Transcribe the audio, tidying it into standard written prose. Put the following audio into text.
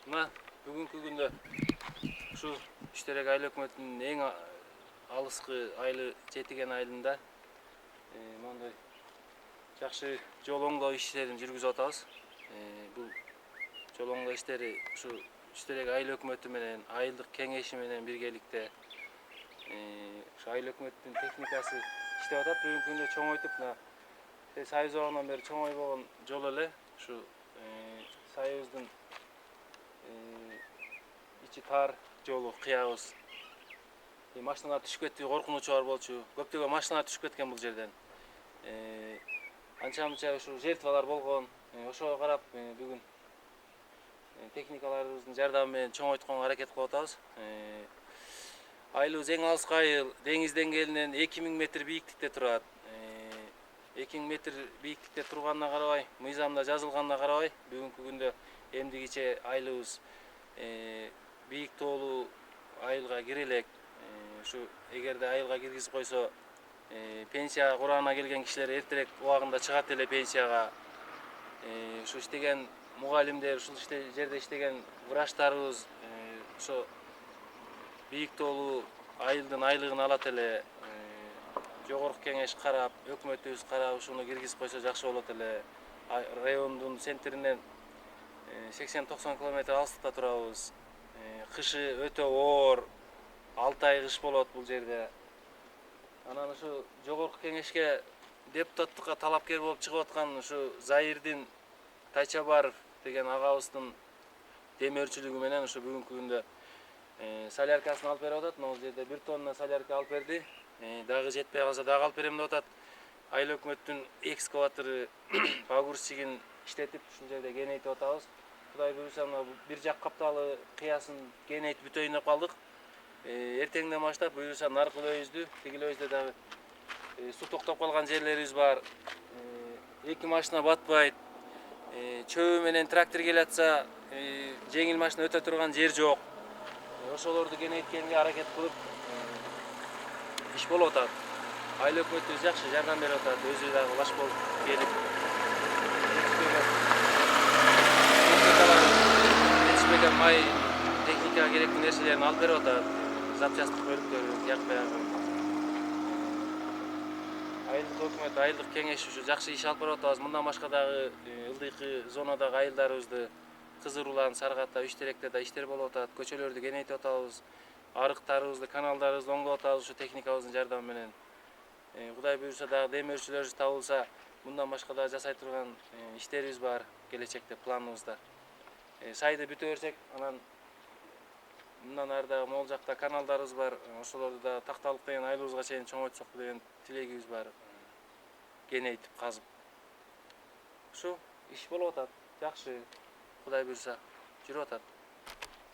Мына бүгүнкү күндө ушу Иштерек айыл өкмөтүнүн эң алыскы айылы жетиген айылында моундай жакшы жол оңдоо иштерин жүргүзүп атабыз. Бул жол оңдоо иштери ушу Иштерек айыл өкмөтү менен айылдык кеңеши менен биргеликте ушу айыл өкмөттүн техникасы иштеп атат. Бүгүнкү күндө чоңойтуп мына Союз убагынан бери чоңойбогон жол эле ушу Союздун ичи тар жолу кыябыз. Машиналар түшүп кетти, коркунучу бар болчу. Көптөгөн машиналар түшүп кеткен бул жерден. Анча мынча ушу жертвалар болгон. Ошого карап бүгүн техникаларыбыздын жардамы менен чоңойтконго аракет кылып атабыз. Айылыбыз эң алыскы айыл, деңиз деңгээлинен 2000 метр бийиктикте турат. 2000 метр бийиктикте турганына карабай, мыйзамда жазылганына карабай, бүгүнкү күндө эмдигиче айылыбыз бийик тоолуу айылга кире элек. Ушу эгерде айылга киргизип койсо, пенсия курагына келген кишилер эртерээк убагында чыгат эле пенсияга. Ушу иштеген мугалимдер, ушул жерде иштеген врачтарыбыз ошо бийик тоолуу айылдын айлыгын алат эле. Жогорку кеңеш карап, өкмөтүбүз карап, ушуну киргизип койсо жакшы болот эле. Райондун центринен 80-90 километр алыстыкта турабыз. Кышы өтө оор, 6 ай кыш болот бул жерде. Анан ушу жогорку кеңешке депутаттыкка талапкер болуп чыгып аткан ушу Заирдин Тайчабаров деген агабыздын демөөрчүлүгү менен ушу бүгүнкү күндө соляркасын алып берип атат. Могул жерде 1 тонна солярка алып берди. Дагы жетпей калса дагы алып берем деп атат. Айыл өкмөттүн экскаватору погрузчигин иштетип ушул жерде кеңейтип атабыз. Кудай буюрса мына бир жак капталы кыясын кеңейтип бүтөйүн деп калдык. Эртеңден баштап буюрса наркы өйүздү, тигилөөбүздө дагы суу токтоп калган жерлерибиз бар. 2 машина батпайт. Чөбү менен трактор келатса, жеңил машина өтө турган жер жок. Ошолорду кеңейткенге аракет кылып иш болуп атат. Айыл өкмөтүбүз жакшы жардам берип атат. Өзү дагы баш болуп келип жетишпеген май, техникага керектүү нерселерин алып берип атат. Запчасттык бөлүктөрү, тияк-баягы. Айылдык өкмөт, айылдык кеңеш ушу жакшы иш алып барып атабыз. Мындан башка дагы ылдыйкы зонадагы айылдарыбызды Кызырулан, Саргатта, Иштеректе да иштер болуп атат. Көчөлөрдү кеңейтип атабыз. Арыктарыбызды, каналдарыбызды оңдоп атабыз ушу техникабыздын жардамы менен. Кудай буюрса дагы демөөрчүлөрүбүз табылса, мындан башка да жасай турган иштерибиз бар келечекте планыбызда. Сайды бүтө берсек, анан мындан ары дагы могул жакта каналдарыбыз бар. Ошолорду да такталык деген айылыбызга чейин чоңойтсок деген тилегибиз бар. Кеңейтип казып. Ушу иш болуп атат. Жакшы. Кудай буюрса жүрүп атат.